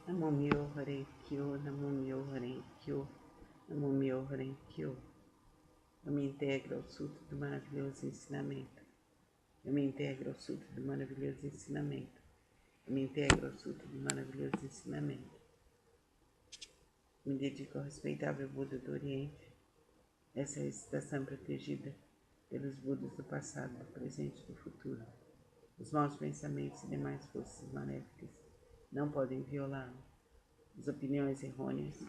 Namomyo Horenkyo, Namomyo Horenkyo, Namomyo Horenkyo. Eu me integro ao Sutra do maravilhoso ensinamento. Eu me integro ao Sutra do maravilhoso ensinamento. Eu me integro ao Sutra do maravilhoso ensinamento. Me dedico ao respeitável Buda do Oriente. Essa é a estação protegida pelos Budas do passado, do presente e do futuro. Os maus pensamentos e demais forças maléficas não podem violá-lo. As opiniões errôneas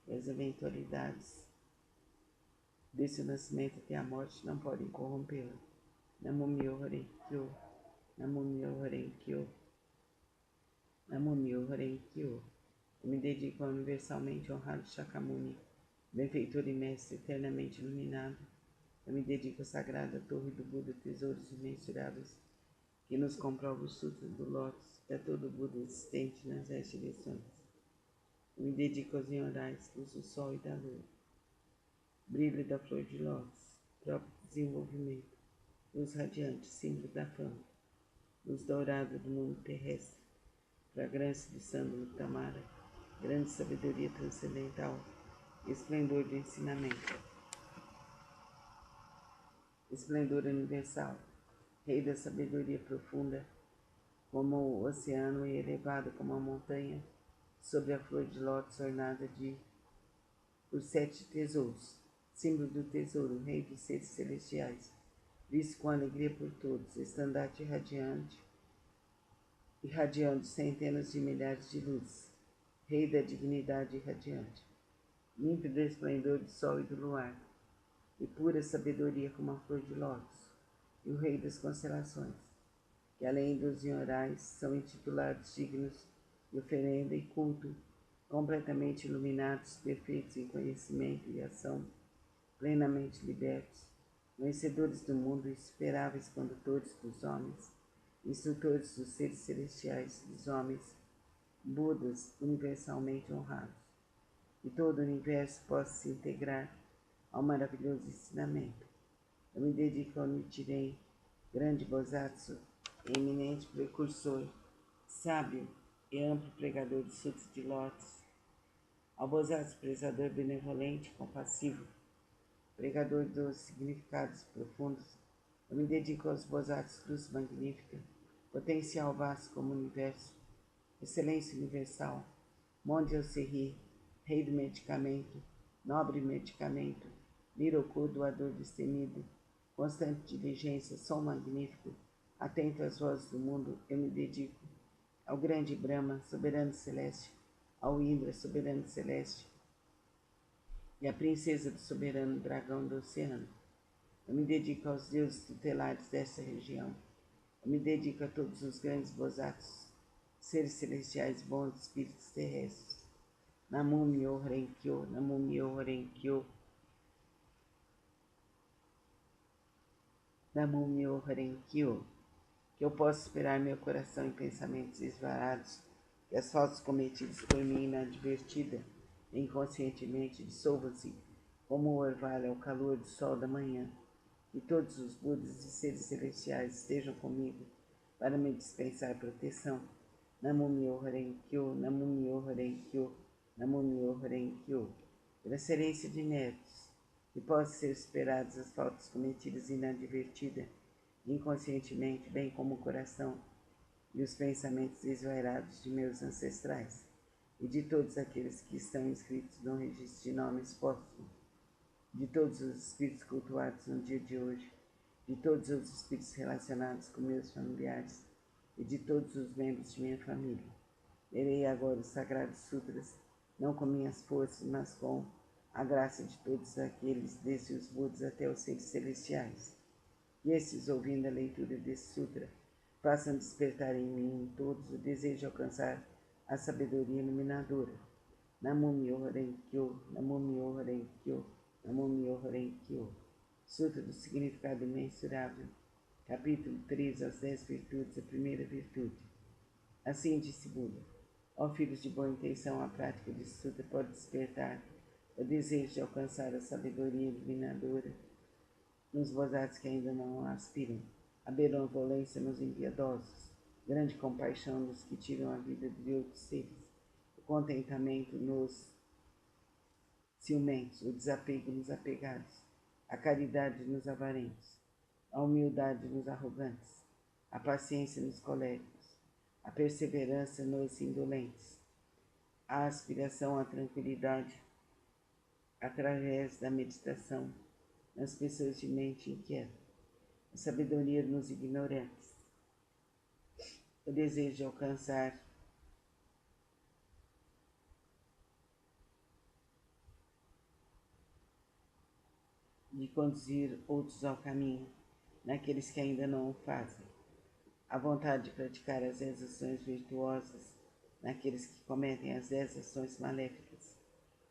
e as eventualidades desse nascimento até a morte não podem corrompê-lo. Namomyo Horenkyo, Namomyo Horenkyo, Namomyo Horenkyo. Eu me dedico ao universalmente honrado Shakyamuni, benfeitor e mestre eternamente iluminado. Eu me dedico à sagrada torre do Buda, tesouros imensuráveis, que nos comprova o Sutra do Lótus e a todo Buda existente nas 10 direções. Eu me dedico aos Nyorais, luz do Sol e da Lua, brilho da flor de lótus, próprio desenvolvimento, luz radiante, símbolo da fama, luz dourada do mundo terrestre, fragrância de sândalo tamara, grande sabedoria transcendental, esplendor de ensinamento, esplendor universal, rei da sabedoria profunda, como o oceano e elevado como a montanha, sobre a flor de lótus ornada por 7 tesouros, símbolo do tesouro, rei dos seres celestiais, visto com alegria por todos, estandarte radiante, irradiando centenas de milhares de luzes, rei da dignidade radiante, límpido esplendor do sol e do luar, e pura sabedoria como a flor de lótus, e o rei das constelações, que além dos Nyorais são intitulados dignos de oferenda e culto, completamente iluminados, perfeitos em conhecimento e ação, plenamente libertos, vencedores do mundo, insuperáveis condutores dos homens, instrutores dos seres celestiais dos homens, Budas universalmente honrados, e todo o universo possa se integrar ao maravilhoso ensinamento. Eu me dedico ao Nichiren, grande Bosatsu, eminente precursor, sábio e amplo pregador do Sutra de Lótus, ao Bosatsu prezador benevolente e compassivo, pregador dos significados profundos. Eu me dedico aos Bosatsus Cruz Magnífica, potencial vasto como o universo, excelência universal, Mondial Serri, rei do medicamento, nobre medicamento, Miroku, doador destemido, constante diligência, som magnífico, atento às vozes do mundo. Eu me dedico ao grande Brahma, soberano celeste, ao Indra, soberano celeste, e à princesa do soberano dragão do oceano. Eu me dedico aos deuses tutelares dessa região. Eu me dedico a todos os grandes Bosatsus, seres celestiais, bons espíritos terrestres. Namomyo Horenkyo, Namomyo Horenkyo, Namomyo Horenkyo. Que eu possa esperar meu coração em pensamentos esvarados, que as faltas cometidas por mim inadvertida, inconscientemente, dissolvam-se como o orvalho ao calor do sol da manhã. Que todos os Budas e seres celestiais estejam comigo para me dispensar proteção. Namomyo Horenkyo, Namomyo Horenkyo, Namomyo Horenkyo. Pela excelência de netos, que possam ser superadas as faltas cometidas inadvertida, inconscientemente, bem como o coração e os pensamentos desvairados de meus ancestrais e de todos aqueles que estão inscritos no registro de nomes póstumos, de todos os espíritos cultuados no dia de hoje, de todos os espíritos relacionados com meus familiares e de todos os membros de minha família. Lerei agora os Sagrados Sutras, não com minhas forças, mas com a graça de todos aqueles, desde os Budas até os seres celestiais. E esses, ouvindo a leitura desse sutra, façam despertar em mim, em todos, o desejo de alcançar a sabedoria iluminadora. Namomyo Horenkyo, Namomyo Horenkyo, Namomyo Horenkyo. Sutra do Significado Imensurável, capítulo 3, as 10 virtudes, a primeira virtude. Assim disse Buda: ó filhos de boa intenção, a prática desse sutra pode despertar o desejo de alcançar a sabedoria iluminadora nos Bosatsus que ainda não aspiram, a benevolência nos impiedosos, grande compaixão nos que tiram a vida de outros seres, contentamento nos ciumentos, o desapego nos apegados, a caridade nos avarentos, a humildade nos arrogantes, a paciência nos coléricos, a perseverança nos indolentes, a aspiração à tranquilidade através da meditação nas pessoas de mente inquieta, a sabedoria nos ignorantes, o desejo de alcançar de conduzir outros ao caminho, naqueles que ainda não o fazem, a vontade de praticar as 10 ações virtuosas, naqueles que cometem as 10 ações maléficas,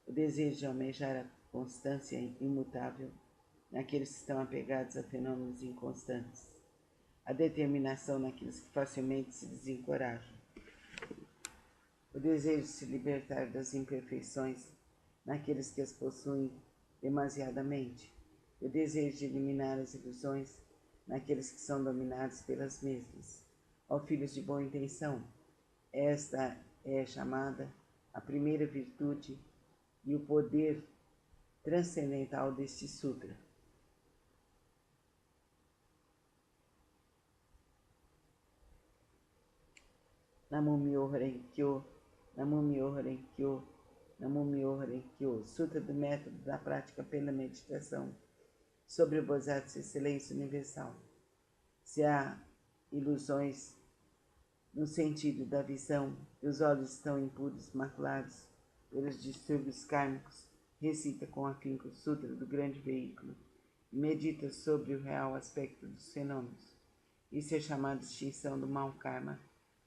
o desejo de almejar a constância imutável, naqueles que estão apegados a fenômenos inconstantes, a determinação naqueles que facilmente se desencorajam, o desejo de se libertar das imperfeições, naqueles que as possuem demasiadamente, o desejo de eliminar as ilusões naqueles que são dominados pelas mesmas. Ó filhos de boa intenção, esta é chamada a primeira virtude e o poder transcendental deste sutra. Namo Myoho Renge Kyo, Namo Myoho Renge Kyo, Namo Myoho Renge Kyo, Sutra do Método da Prática pela Meditação, sobre o Bodhisattva Excelência Universal. Se há ilusões no sentido da visão, e os olhos estão impuros, maculados pelos distúrbios kármicos, recita com afinco o Sutra do Grande Veículo e medita sobre o real aspecto dos fenômenos. Isso é chamado de extinção do mau karma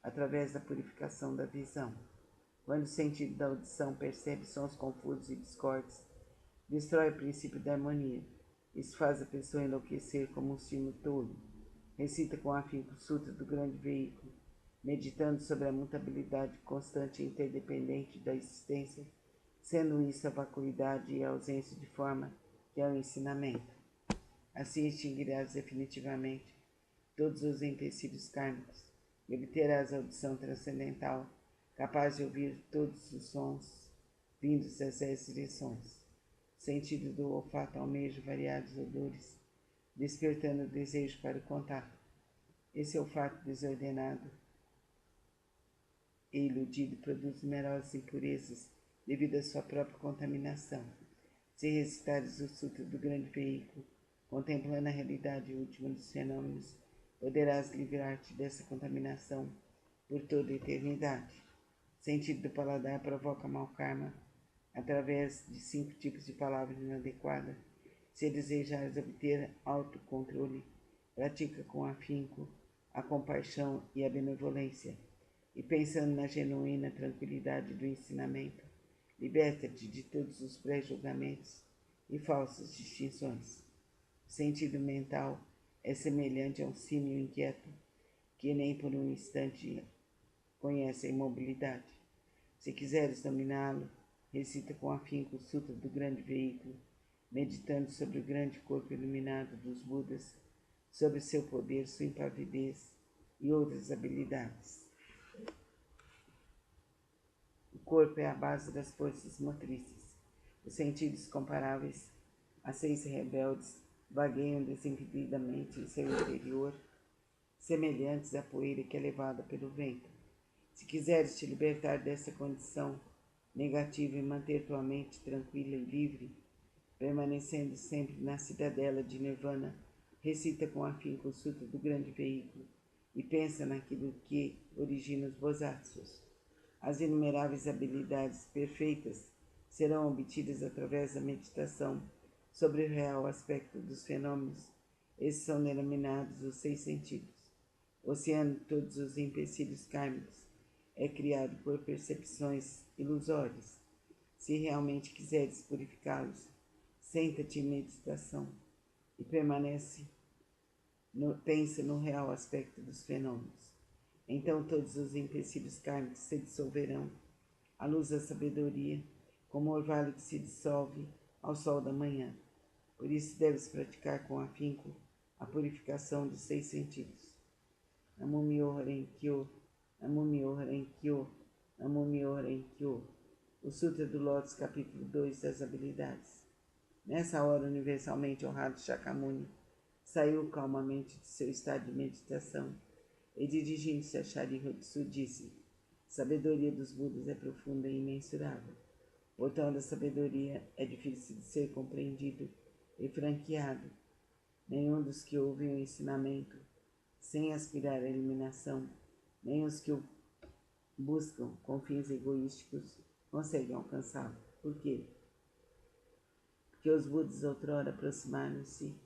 através da purificação da visão. Quando o sentido da audição percebe sons confusos e discordes, destrói o princípio da harmonia. Isso faz a pessoa enlouquecer como um sino tolo. Recita com afinco o Sutra do Grande Veículo, meditando sobre a mutabilidade constante e interdependente da existência, sendo isso a vacuidade e a ausência de forma que é o ensinamento. Assim extinguirás definitivamente todos os empecilhos kármicos e obterás a audição transcendental, capaz de ouvir todos os sons vindos das 10 direções. Sentido do olfato almeja variados odores, despertando o desejo para o contato. Esse olfato desordenado e iludido produz numerosas impurezas devido à sua própria contaminação. Se recitares o Sutra do Grande Veículo, contemplando a realidade última dos fenômenos, poderás livrar-te dessa contaminação por toda a eternidade. O sentido do paladar provoca mau karma através de 5 tipos de palavras inadequadas. Se desejares obter autocontrole, pratica com afinco a compaixão e a benevolência, e pensando na genuína tranquilidade do ensinamento, liberta-te de todos os pré-julgamentos e falsas distinções. O sentido mental é semelhante a um símio inquieto que nem por um instante conhece a imobilidade. Se quiseres dominá-lo, recita com afinco o Sutra do Grande Veículo, meditando sobre o grande corpo iluminado dos Budas, sobre seu poder, sua impavidez e outras habilidades. O corpo é a base das forças motrizes. Os sentidos comparáveis a 6 rebeldes vagueiam desimpedidamente em seu interior, semelhantes à poeira que é levada pelo vento. Se quiseres te libertar dessa condição negativa e manter tua mente tranquila e livre, permanecendo sempre na cidadela de Nirvana, recita com afinco o Sutra do Grande Veículo e pensa naquilo que origina os Bodhisattvas. As inumeráveis habilidades perfeitas serão obtidas através da meditação sobre o real aspecto dos fenômenos. Esses são denominados os 6 sentidos. O oceano de todos os empecilhos kármicos é criado por percepções ilusórias. Se realmente quiseres purificá-los, senta-te em meditação e pensa no real aspecto dos fenômenos. Então todos os empecilhos kármicos se dissolverão à luz da sabedoria, como o orvalho que se dissolve ao sol da manhã. Por isso deves praticar com afinco a purificação dos 6 sentidos. Namo Myoho Renge Kyo, Namo Myoho Renge Kyo, Namo Myoho Renge Kyo, O Sutra do Lótus, capítulo 2 das habilidades. Nessa hora, universalmente honrado Shakyamuni saiu calmamente de seu estado de meditação e, dirigindo-se a Sharihatsu, disse: sabedoria dos Budas é profunda e imensurável. O botão da sabedoria é difícil de ser compreendido e franqueado. Nenhum dos que ouvem o ensinamento, sem aspirar à eliminação, nem os que o buscam com fins egoísticos, conseguem alcançá-lo. Por quê? Porque os Budas outrora aproximaram-se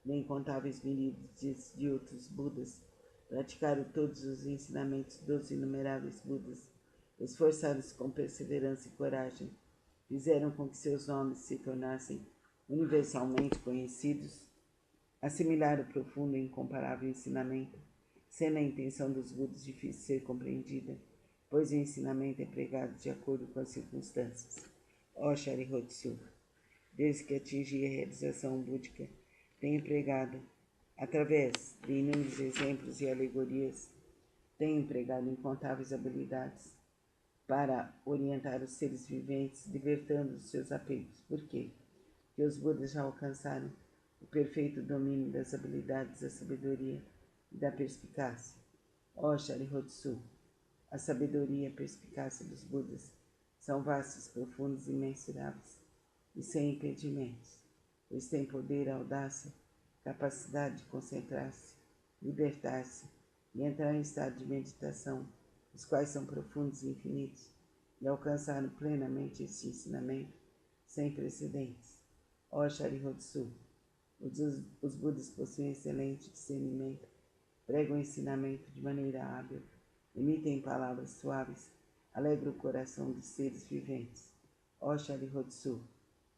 de incontáveis miríades de outros Budas, praticaram todos os ensinamentos dos inumeráveis Budas, esforçaram-se com perseverança e coragem, fizeram com que seus nomes se tornassem universalmente conhecidos, assimilaram o profundo e incomparável ensinamento, sendo a intenção dos Budas difícil de ser compreendida, pois o ensinamento é pregado de acordo com as circunstâncias. Ó Sharihatsu, desde que atingi a realização búdica, tenho pregado, através de inúmeros exemplos e alegorias, tenho empregado incontáveis habilidades para orientar os seres viventes, libertando os seus apegos. Por quê? Porque os Budas já alcançaram o perfeito domínio das habilidades da sabedoria e da perspicácia. Ó Sharihatsu, a sabedoria e a perspicácia dos Budas são vastos, profundos e imensuráveis, e sem impedimentos, pois têm poder, audácia, capacidade de concentrar-se, libertar-se e entrar em estado de meditação, os quais são profundos e infinitos, e alcançaram plenamente esse ensinamento sem precedentes. Ó Sharihatsu, os Budas possuem excelente discernimento, pregam o ensinamento de maneira hábil, emitem palavras suaves, alegram o coração dos seres viventes. Ó Sharihatsu,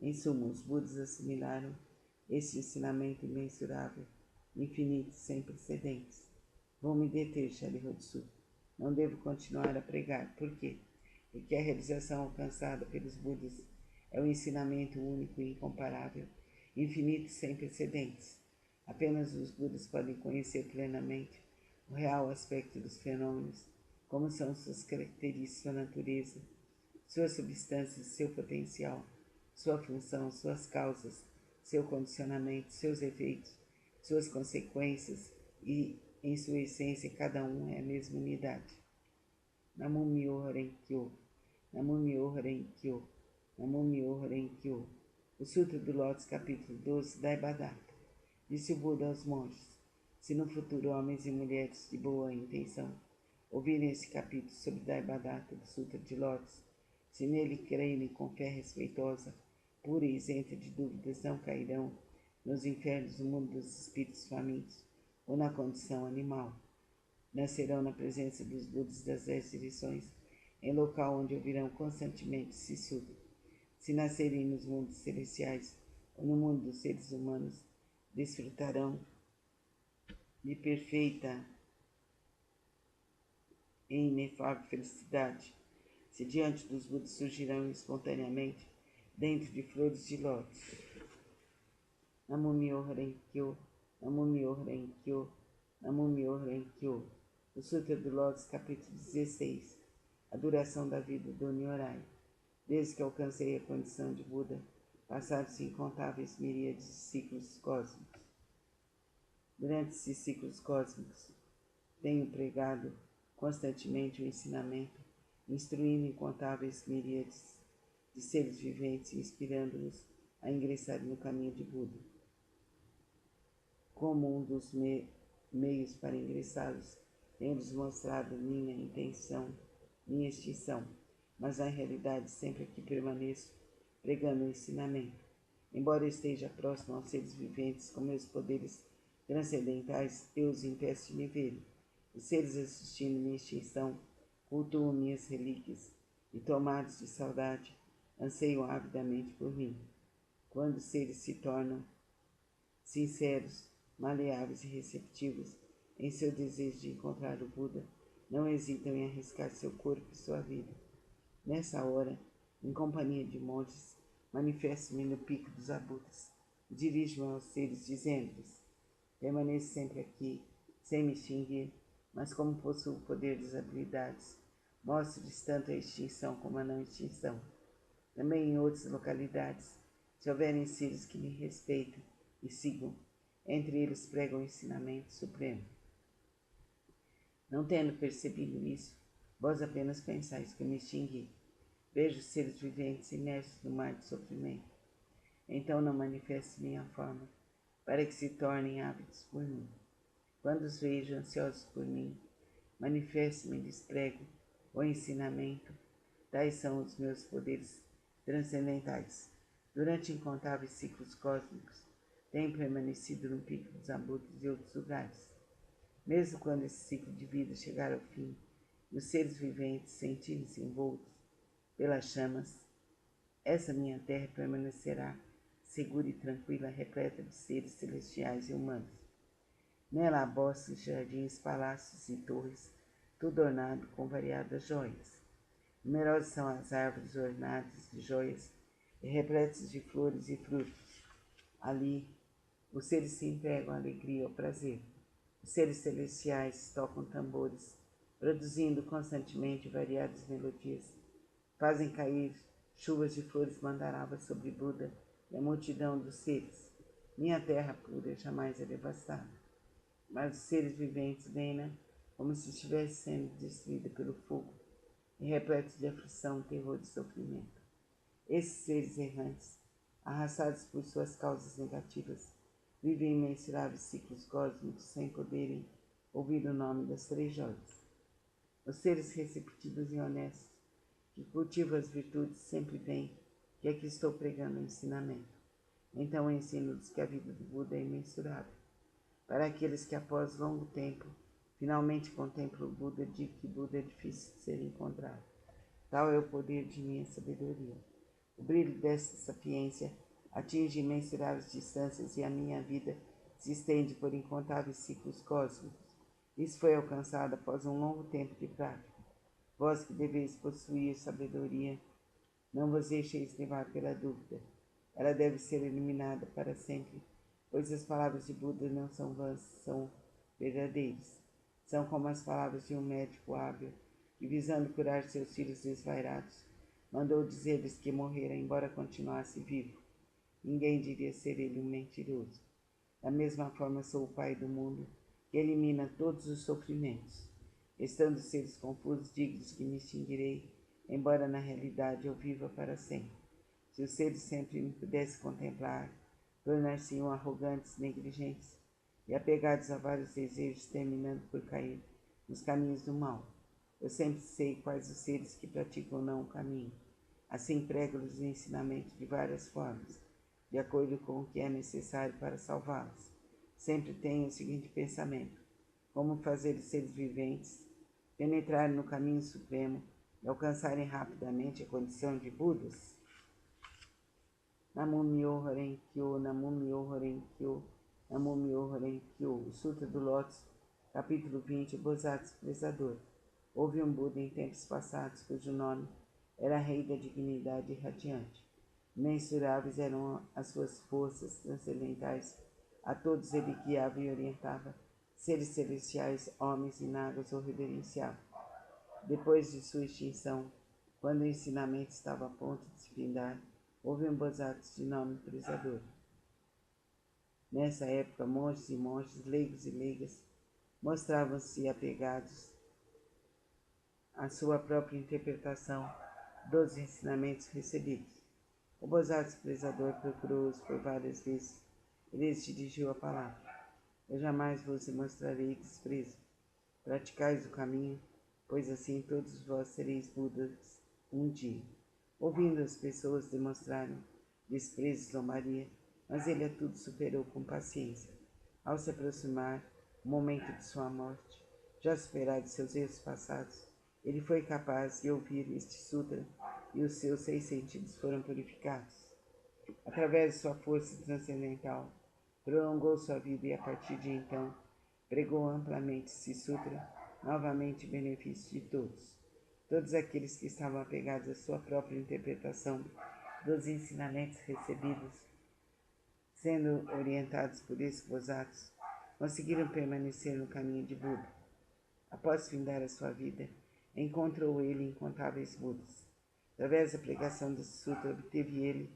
em suma, os Budas assimilaram esse ensinamento imensurável, infinito, sem precedentes. Vou me deter, Sharihatsu. Não devo continuar a pregar. Por quê? Porque a realização alcançada pelos Budas é um ensinamento único e incomparável, infinito e sem precedentes. Apenas os Budas podem conhecer plenamente o real aspecto dos fenômenos, como são suas características, sua natureza, sua substância, seu potencial, sua função, suas causas, seu condicionamento, seus efeitos, suas consequências e, em sua essência, cada um é a mesma unidade. Namo Myoho Renge Kyo, Namo Myoho Renge Kyo, Namo Myoho Renge Kyo. O Sutra do Lótus, capítulo 12, Daibhadata. Disse o Buda aos monges: se no futuro homens e mulheres de boa intenção ouvirem esse capítulo sobre Daibhadata do Sutra de Lótus, se nele crerem com fé respeitosa, pura e isenta de dúvidas, não cairão nos infernos do mundo dos espíritos famintos ou na condição animal. Nascerão na presença dos Budas das 10 direções, em local onde ouvirão constantemente esse sutra. Se nascerem nos mundos celestiais ou no mundo dos seres humanos, desfrutarão de perfeita e inefável felicidade. Se diante dos Budas surgirão espontaneamente dentro de flores de lótus. Namo Myoho Renge Kyo, Namo Myoho Renge Kyo, Namo Myoho Renge Kyo. O Sutra do Lótus, capítulo 16. A duração da vida do Nyorai. Desde que alcancei a condição de Buda, passaram-se incontáveis miríades de ciclos cósmicos. Durante esses ciclos cósmicos, tenho pregado constantemente o ensinamento, instruindo incontáveis miríades de seres viventes e inspirando-os a ingressarem no caminho de Buda. Como um dos meios para ingressá-los, tenho-lhes mostrado minha intenção, minha extinção, mas na realidade sempre aqui permaneço pregando o ensinamento. Embora eu esteja próximo aos seres viventes com meus poderes transcendentais, eu os impeço de me verem. Os seres assistindo minha extinção cultuam minhas relíquias e, tomados de saudade, anseiam avidamente por mim. Quando os seres se tornam sinceros, maleáveis e receptivos em seu desejo de encontrar o Buda, não hesitam em arriscar seu corpo e sua vida. Nessa hora, em companhia de monges, manifesto-me no pico dos abutres e dirijo-me aos seres, dizendo-lhes: permaneço sempre aqui, sem me extinguir, mas como possuo o poder das habilidades, Mostre-lhes tanto a extinção como a não extinção. Também em outras localidades, se houverem seres que me respeitem e sigam, entre eles prego o ensinamento supremo. Não tendo percebido isso, vós apenas pensais que eu me extingui. Vejo seres viventes imersos no mar de sofrimento. Então não manifeste minha forma, para que se tornem ávidos por mim. Quando os vejo ansiosos por mim, manifeste-me-lhes prego o ensinamento. Tais são os meus poderes transcendentais. Durante incontáveis ciclos cósmicos, tenho permanecido no pico dos abutres e outros lugares. Mesmo quando esse ciclo de vida chegar ao fim e os seres viventes sentirem-se envoltos pelas chamas, essa minha terra permanecerá segura e tranquila, repleta de seres celestiais e humanos. Nela há bosques, jardins, palácios e torres, tudo ornado com variadas joias. Numerosas são as árvores ornadas de joias e repletas de flores e frutos. Ali, os seres se entregam à alegria e ao prazer. Os seres celestiais tocam tambores, produzindo constantemente variadas melodias. Fazem cair chuvas de flores mandaravas sobre Buda e a multidão dos seres. Minha terra pura jamais é devastada. Mas os seres viventes reinam como se estivesse sendo destruída pelo fogo, e repletos de aflição, terror e sofrimento. Esses seres errantes, arrastados por suas causas negativas, vivem imensuráveis ciclos cósmicos sem poderem ouvir o nome das três joias. Os seres receptivos e honestos, que cultivam as virtudes, sempre veem que aqui estou pregando o ensinamento. Então ensino-lhes que a vida do Buda é imensurável. Para aqueles que após longo tempo finalmente contemplam o Buda, digo que Buda é difícil de ser encontrado. Tal é o poder de minha sabedoria. O brilho desta sapiência atinge imensuráveis distâncias e a minha vida se estende por incontáveis ciclos cósmicos. Isso foi alcançado após um longo tempo de prática. Vós que deveis possuir sabedoria, não vos deixeis levar pela dúvida. Ela deve ser eliminada para sempre, pois as palavras de Buda não são vãs, são verdadeiras. São como as palavras de um médico hábil que, visando curar seus filhos desvairados, mandou dizer-lhes que morrera, embora continuasse vivo. Ninguém diria ser ele um mentiroso. Da mesma forma sou o Pai do mundo, que elimina todos os sofrimentos. Estando seres confusos, digo-lhes que me extinguirei, embora na realidade eu viva para sempre. Se os seres sempre me pudessem contemplar, tornar-se-iam arrogantes, negligentes e apegados a vários desejos, terminando por cair nos caminhos do mal. Eu sempre sei quais os seres que praticam não o caminho. Assim prego-lhes o ensinamento de várias formas, de acordo com o que é necessário para salvá-los. Sempre tenho o seguinte pensamento: como fazer os seres viventes penetrarem no caminho supremo e alcançarem rapidamente a condição de Budas? Namum-myoho Renge-kyo, Namum-myoho Renge-kyo, Namum-myoho Renge-kyo. O Sutra do Lótus, capítulo 20, o Bodhisattva Expresador. Houve um Buda em tempos passados, cujo nome era Rei da Dignidade Radiante. Mensuráveis eram as suas forças transcendentais. A todos ele guiava e orientava. Seres celestiais, homens e nagas o reverenciavam. Depois de sua extinção, quando o ensinamento estava a ponto de se findar, houve um Bodhisattva de nome Prezador. Nessa época, monges e monges, leigos e leigas, mostravam-se apegados à sua própria interpretação dos ensinamentos recebidos. O Bodhisattva Prezador procurou-os por várias vezes e lhes dirigiu a palavra: eu jamais vos demonstrarei desprezo. Praticais o caminho, pois assim todos vós sereis Budas um dia. Ouvindo as pessoas demonstraram desprezo e zombaria, mas ele a tudo superou com paciência. Ao se aproximar o momento de sua morte, já superado seus erros passados, ele foi capaz de ouvir este sutra e os seus 6 sentidos foram purificados. Através de sua força transcendental, prolongou sua vida e a partir de então pregou amplamente este sutra, novamente em benefício de todos. Todos aqueles que estavam apegados à sua própria interpretação dos ensinamentos recebidos, sendo orientados por esses Bodhisattvas, conseguiram permanecer no caminho de Buda. Após findar a sua vida, encontrou ele incontáveis Budas. Através da pregação desse sutra, obteve ele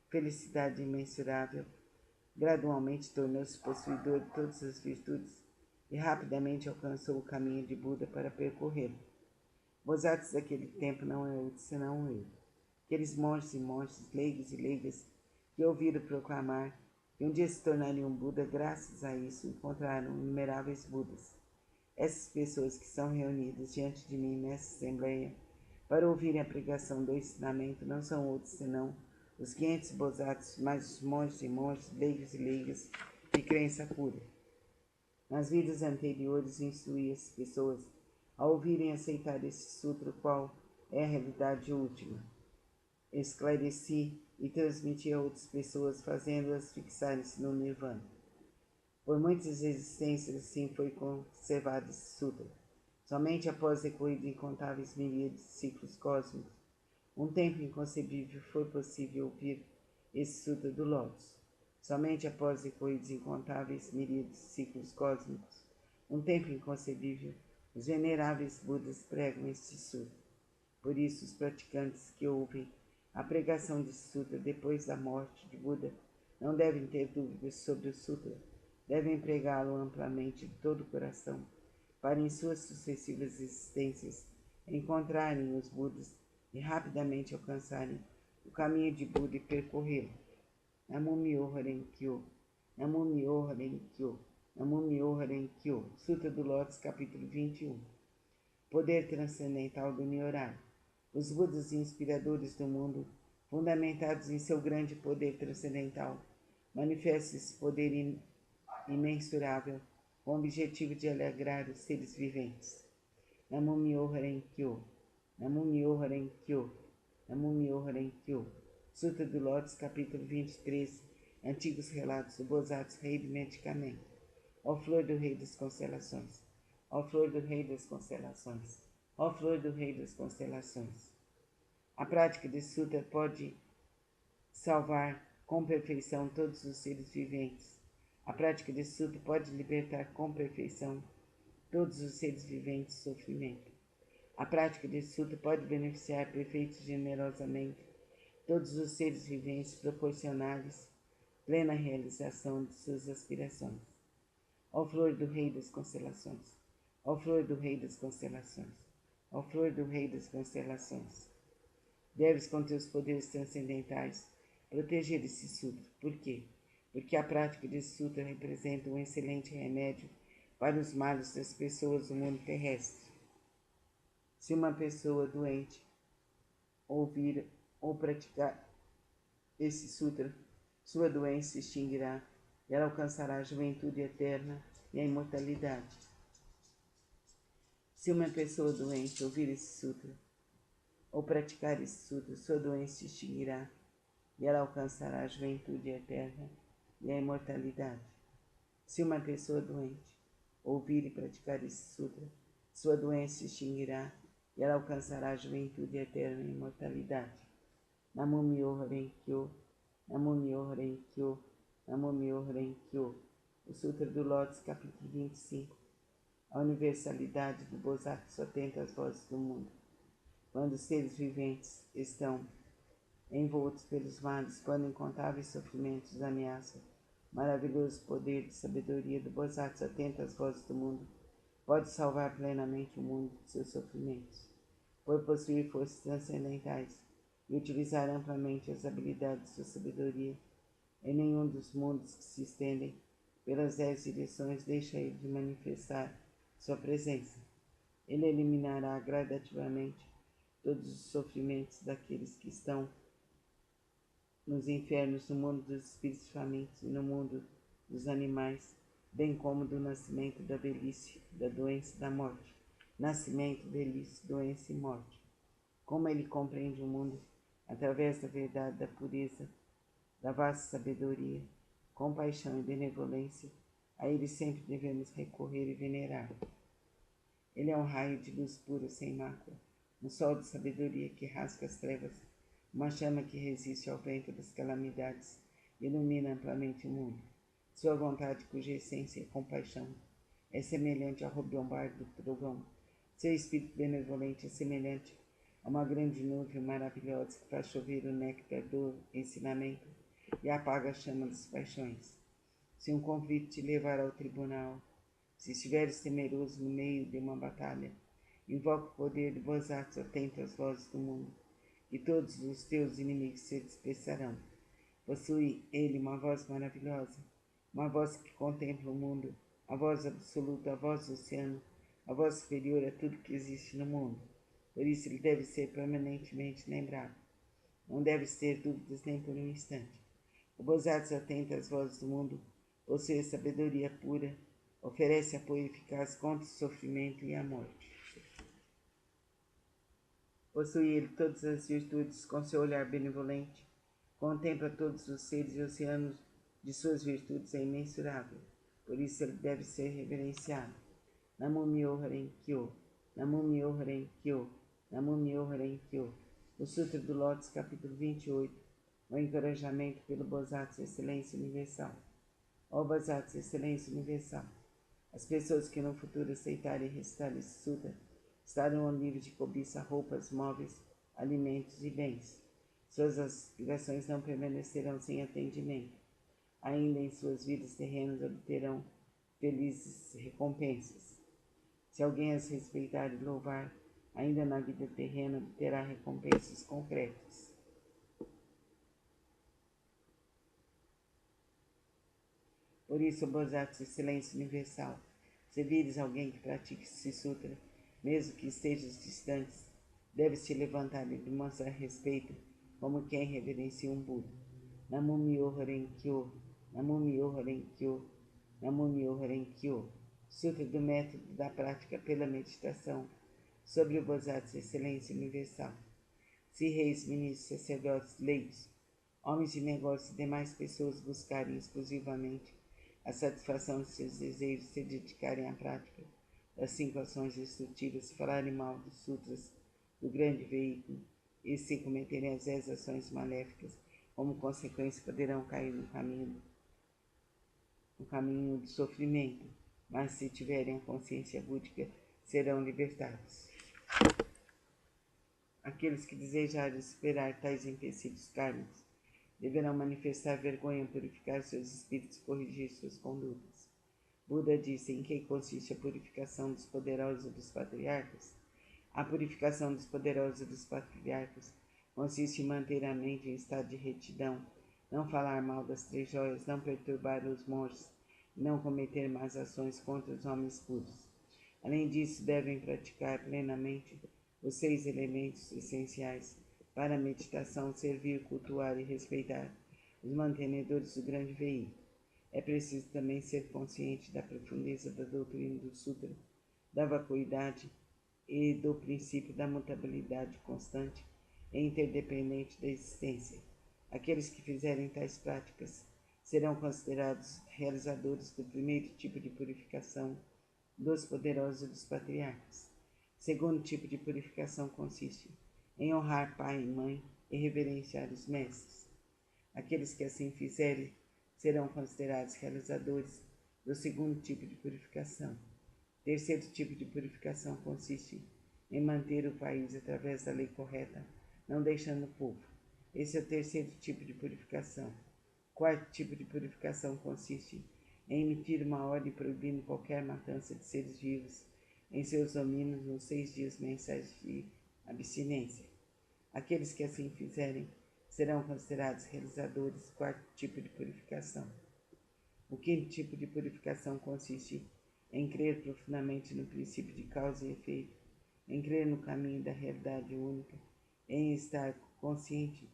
felicidade imensurável. Gradualmente tornou-se possuidor de todas as virtudes e rapidamente alcançou o caminho de Buda para percorrê-lo. Bodhisattvas daquele tempo não é outro senão eu. Aqueles monges e monges, leigos e leigas, que ouviram proclamar que um dia se tornariam Buda, graças a isso encontraram inumeráveis Budas. Essas pessoas que são reunidas diante de mim nessa assembleia para ouvirem a pregação do ensinamento não são outros senão os 500 Bodhisattvas, mais os monges e monges, leigos e leigas de crença pura. Nas vidas anteriores, instruí as pessoas a ouvirem e aceitar esse sutra, qual é a realidade última. Esclareci e transmiti a outras pessoas, fazendo-as fixarem-se no Nirvana. Por muitas existências, assim foi conservado esse sutra. Somente após decorrido incontáveis milhares de ciclos cósmicos, um tempo inconcebível, foi possível ouvir esse sutra do Lótus. Somente após decorridos incontáveis milhares de ciclos cósmicos, um tempo inconcebível, os veneráveis Budas pregam este sutra. Por isso, os praticantes que ouvem a pregação de sutra depois da morte de Buda não devem ter dúvidas sobre o sutra, devem pregá-lo amplamente de todo o coração, para em suas sucessivas existências encontrarem os Budas e rapidamente alcançarem o caminho de Buda e percorrê-lo. Namo Myoho Renge Kyo, Namo Myoho Renge Kyo, Namo Myoho Renge Kyo. Sutra do Lótus, capítulo 21. Poder transcendental do Nyorai. Os Budas inspiradores do mundo, fundamentados em seu grande poder transcendental, manifestam esse poder imensurável com o objetivo de alegrar os seres viventes. Namo Myoho Renge Kyo, Namo Myoho Renge Kyo, Namo Myoho Renge Kyo. Sutra do Lótus, capítulo 23, antigos relatos do Bodhisattva Rei do Medicamento. Ó flor do Rei das Constelações, ó flor do Rei das Constelações, ó flor do Rei das Constelações. A prática desse sutra pode salvar com perfeição todos os seres viventes. A prática desse sutra pode libertar com perfeição todos os seres viventes do sofrimento. A prática desse sutra pode beneficiar perfeito e generosamente todos os seres viventes, proporcionar-lhes plena realização de suas aspirações. Ó flor do Rei das Constelações, ó flor do Rei das Constelações, ó flor do Rei das Constelações. Deves, com teus poderes transcendentais, proteger esse sutra. Por quê? Porque a prática desse sutra representa um excelente remédio para os males das pessoas do mundo terrestre. Se uma pessoa doente ouvir ou praticar esse sutra, sua doença se extinguirá e ela alcançará a juventude eterna e a imortalidade. Se uma pessoa doente ouvir esse sutra ou praticar esse sutra, sua doença se extinguirá e ela alcançará a juventude eterna e a imortalidade. Se uma pessoa doente ouvir e praticar esse sutra, sua doença se extinguirá e ela alcançará a juventude eterna e a imortalidade. Namo Myoho Renge Kyo, Namo Myoho Renge Kyo, Namo Myoho Renge Kyo. O Sutra do Lótus, capítulo 25. A universalidade do Bodhisattva só atenta às vozes do mundo. Quando os seres viventes estão envoltos pelos males, quando incontáveis sofrimentos os ameaçam, o maravilhoso poder de sabedoria do Bodhisattva atenta às vozes do mundo pode salvar plenamente o mundo de seus sofrimentos. Por possuir forças transcendentais e utilizar amplamente as habilidades de sua sabedoria, em nenhum dos mundos que se estendem pelas 10 direções deixa ele de manifestar sua presença. Ele eliminará gradativamente todos os sofrimentos daqueles que estão nos infernos, no mundo dos espíritos famintos e no mundo dos animais, bem como do nascimento, da velhice, da doença e da morte. Nascimento, velhice, doença e morte. Como ele compreende o mundo através da verdade, da pureza, da vasta sabedoria, compaixão e benevolência, a ele sempre devemos recorrer e venerar. Ele é um raio de luz pura sem mácula, um sol de sabedoria que rasga as trevas, uma chama que resiste ao vento das calamidades e ilumina amplamente o mundo. Sua vontade, cuja essência é compaixão, é semelhante ao rebombar do trovão. Seu espírito benevolente é semelhante a uma grande nuvem maravilhosa que faz chover o néctar do ensinamento e apaga a chama das paixões. Se um conflito te levar ao tribunal, se estiveres temeroso no meio de uma batalha, invoca o poder de vós atos atento às vozes do mundo, e todos os teus inimigos se dispersarão. Possui ele uma voz maravilhosa, uma voz que contempla o mundo, a voz absoluta, a voz do oceano, a voz superior a tudo que existe no mundo. Por isso ele deve ser permanentemente lembrado. Não deves ter dúvidas nem por um instante. O Bosatsu atenta às vozes do mundo, possui sabedoria pura, oferece apoio eficaz contra o sofrimento e a morte. Possui ele todas as virtudes com seu olhar benevolente, contempla todos os seres e oceanos de suas virtudes é imensurável, por isso ele deve ser reverenciado. Namo Myoho Renge Kyo, Namo Myoho Renge Kyo, Namo Myoho Renge Kyo. O Sutra do Lótus, capítulo 28, o encorajamento pelo Bosatsu Excelência Universal. Ó Bosatsu Excelência Universal, as pessoas que no futuro aceitarem recitar esse Sutra estarão livres de cobiça, roupas, móveis, alimentos e bens. Suas aspirações não permanecerão sem atendimento. Ainda em suas vidas terrenas obterão felizes recompensas. Se alguém as respeitar e louvar, ainda na vida terrena obterá recompensas concretas. Por isso, Bosatsu Excelência Universal, se vires alguém que pratique esse sutra, mesmo que estejas distantes, deves te levantar e demonstrar respeito como quem reverencia um Buda. Namo Myoho Renge Kyo, Namo Myoho Renge Kyo, Namo Myoho Renge Kyo. Sutra do método da prática pela meditação sobre o Bosatsu Excelência Universal. Se reis, ministros, sacerdotes, leigos, homens de negócios e demais pessoas buscarem exclusivamente a satisfação de seus desejos e se dedicarem à prática das 5 ações destrutivas, se falarem mal dos sutras do grande veículo e se cometerem as 10 ações maléficas, como consequência poderão cair no caminho do sofrimento, mas se tiverem a consciência búdica, serão libertados. Aqueles que desejarem superar tais empecilhos kármicos deverão manifestar vergonha, purificar seus espíritos e corrigir suas condutas. Buda disse em que consiste a purificação dos poderosos e dos patriarcas. A purificação dos poderosos e dos patriarcas consiste em manter a mente em estado de retidão, não falar mal das 3 joias, não perturbar os monges e não cometer más ações contra os homens puros. Além disso, devem praticar plenamente os 6 elementos essenciais para a meditação, servir, cultuar e respeitar os mantenedores do grande veículo. É preciso também ser consciente da profundeza da doutrina do Sutra, da vacuidade e do princípio da mutabilidade constante e interdependente da existência. Aqueles que fizerem tais práticas serão considerados realizadores do primeiro tipo de purificação dos poderosos e dos patriarcas. O segundo tipo de purificação consiste em honrar pai e mãe e reverenciar os mestres. Aqueles que assim fizerem serão considerados realizadores do segundo tipo de purificação. O terceiro tipo de purificação consiste em manter o país através da lei correta, não deixando o povo. Esse é o terceiro tipo de purificação. O quarto tipo de purificação consiste em emitir uma ordem proibindo qualquer matança de seres vivos em seus domínios nos 6 dias mensais de abstinência. Aqueles que assim fizerem serão considerados realizadores do quarto tipo de purificação. O quinto tipo de purificação consiste em crer profundamente no princípio de causa e efeito, em crer no caminho da realidade única, em estar consciente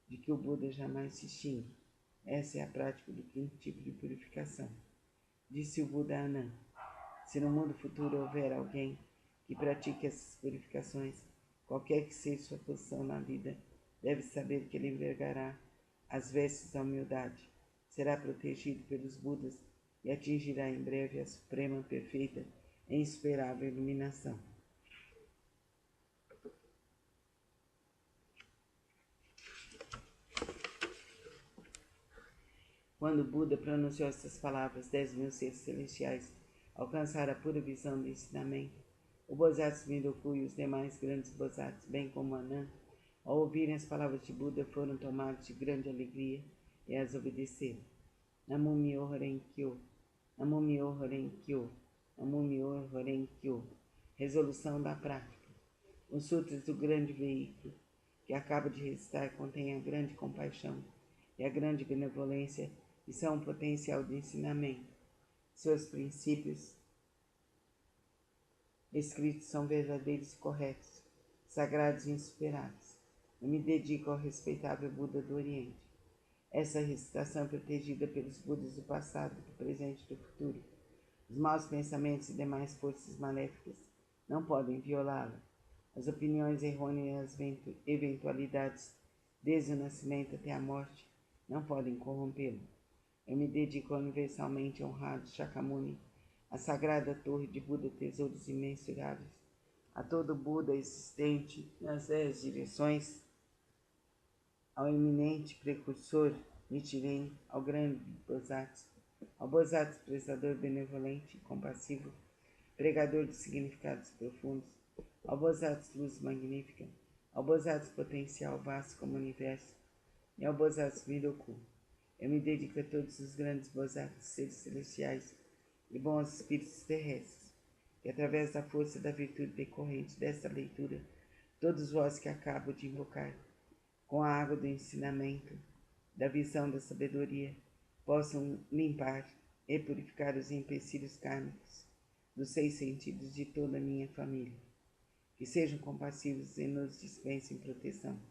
de que o Buda jamais se extingue. Essa é a prática do quinto tipo de purificação. Disse o Buda a Anã: se no mundo futuro houver alguém que pratique essas purificações, qualquer que seja sua posição na vida, deve saber que ele envergará as vestes da humildade, será protegido pelos Budas e atingirá em breve a suprema, perfeita e insuperável iluminação. Quando Buda pronunciou essas palavras, 10.000 seres celestiais alcançaram a pura visão do ensinamento, O Bodhisattva Mindoku e os demais grandes Bodhisattvas, bem como Anand, ao ouvirem as palavras de Buda, foram tomados de grande alegria e as obedeceram. Namo Myoho Renge-kyo, Namo Myoho Renge-kyo, Namo Myoho Renge-kyo. Resolução da prática. Os sutras do grande veículo que acabo de recitar contêm a grande compaixão e a grande benevolência e são um potencial de ensinamento. Seus princípios escritos são verdadeiros e corretos, sagrados e insuperáveis. Eu me dedico ao respeitável Buda do Oriente. Essa recitação é protegida pelos Budas do passado, do presente e do futuro. Os maus pensamentos e demais forças maléficas não podem violá-la. As opiniões errôneas e as eventualidades, desde o nascimento até a morte, não podem corrompê-lo. Eu me dedico ao universalmente honrado Shakyamuni, a sagrada torre de Buda, tesouros imensuráveis, a todo Buda existente nas 10 direções, ao eminente precursor Nichiren, ao grande Bodhisattva, ao Bodhisattva prezador benevolente e compassivo, pregador de significados profundos, ao Bodhisattva luz magnífica, ao Bodhisattva potencial vasto como o universo e ao Bodhisattva Mindoku. Eu me dedico a todos os grandes Bodhisattvas, seres celestiais e bons espíritos terrestres, e através da força da virtude decorrente desta leitura, todos vós que acabo de invocar, com a água do ensinamento, da visão da sabedoria, possam limpar e purificar os empecilhos kármicos dos 6 sentidos de toda a minha família. Que sejam compassivos e nos dispensem proteção,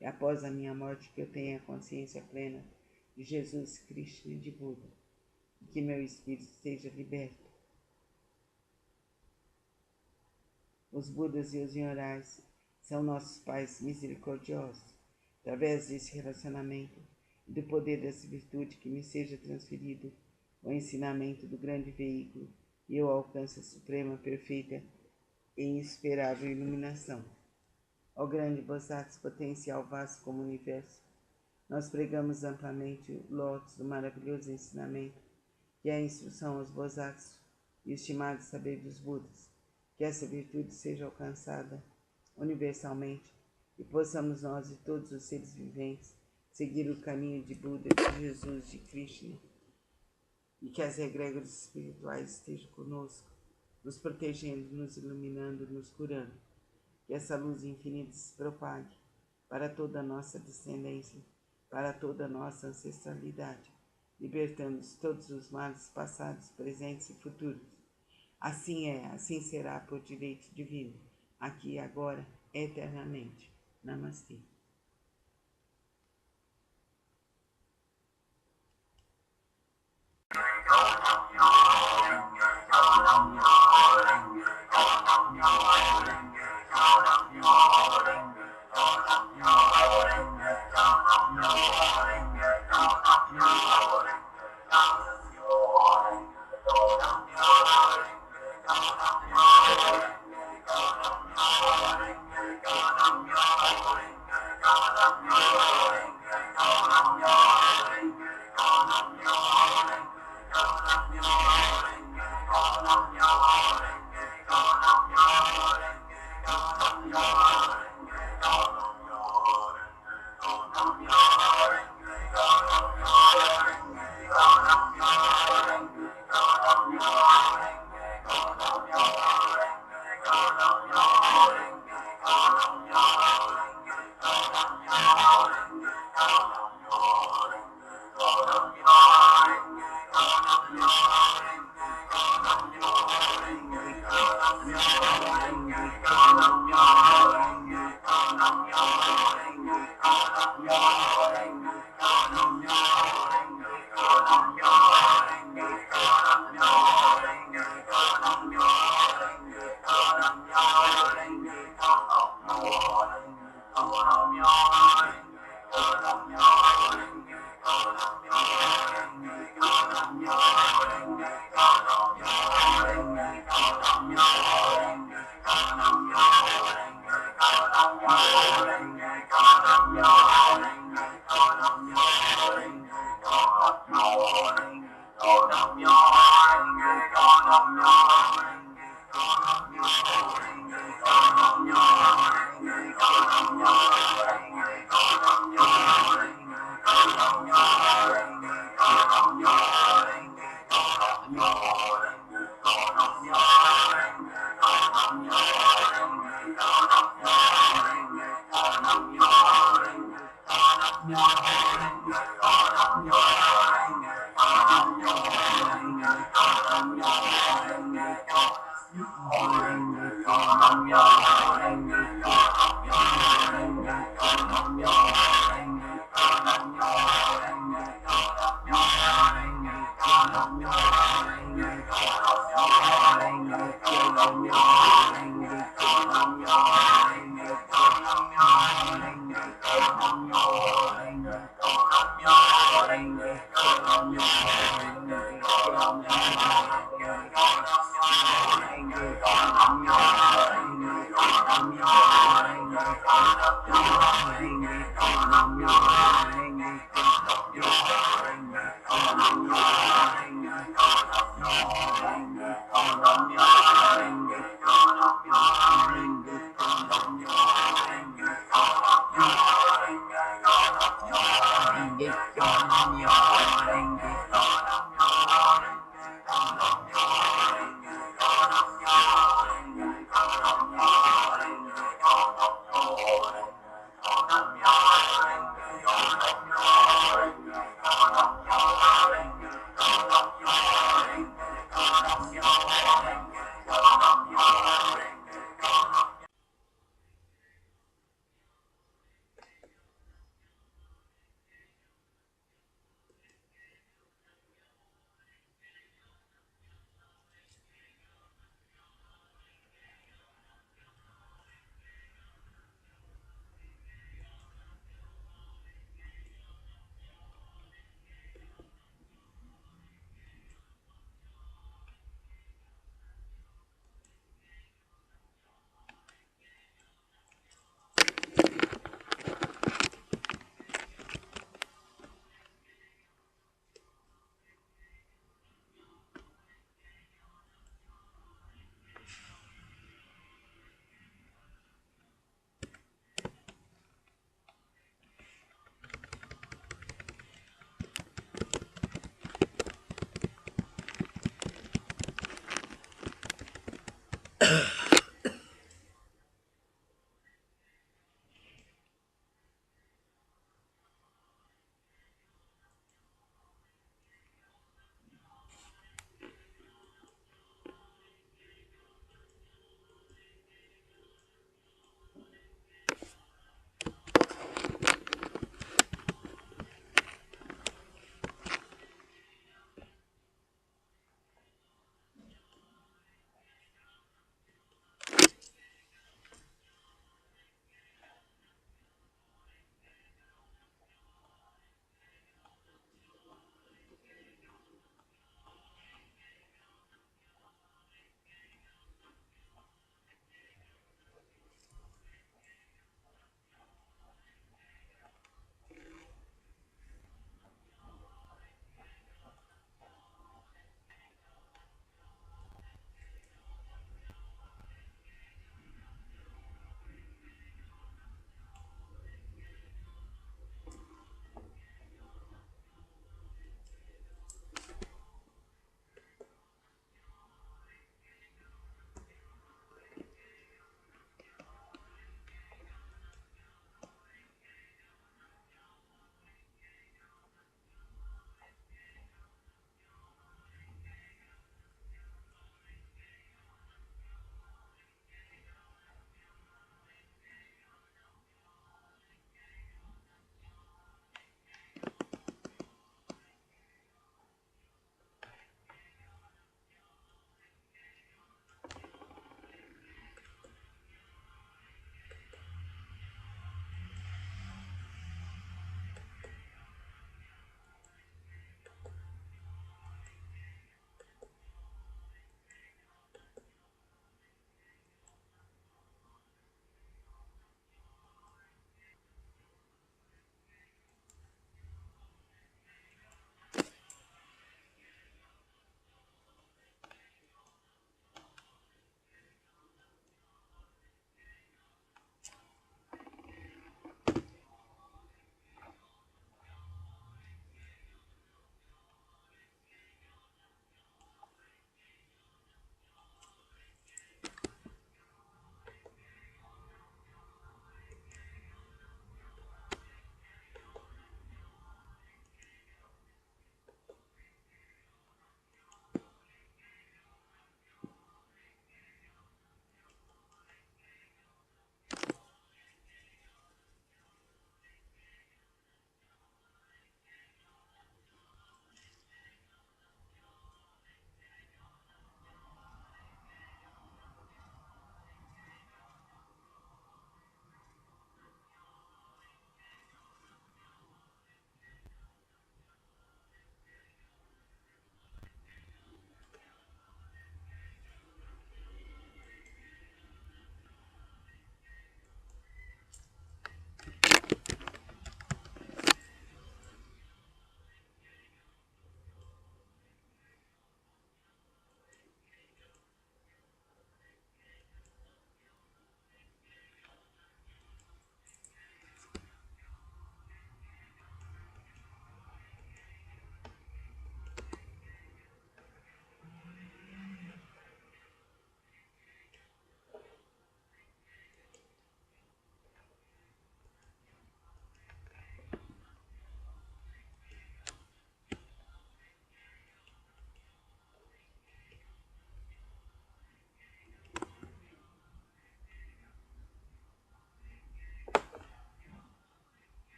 e após a minha morte que eu tenha a consciência plena de Jesus, Krishna e de Buda, e que meu espírito seja liberto. Os Budas e os Nyorais são nossos pais misericordiosos. Através desse relacionamento e do poder dessa virtude que me seja transferido o ensinamento do grande veículo e eu alcance a suprema, perfeita e insuperável iluminação. Ó grande Bodhisattva potencial vasto como o universo, nós pregamos amplamente o lótus do maravilhoso ensinamento, que é a instrução aos Bodhisattvas e o estimado saber dos Budas, que essa virtude seja alcançada universalmente e possamos nós e todos os seres viventes seguir o caminho de Buda, de Jesus, de Krishna, e que as egrégoras espirituais estejam conosco, nos protegendo, nos iluminando, nos curando, que essa luz infinita se propague para toda a nossa descendência, para toda a nossa ancestralidade, libertando-nos todos os males passados, presentes e futuros. Assim é, assim será por direito divino, aqui e agora, eternamente. Namastê.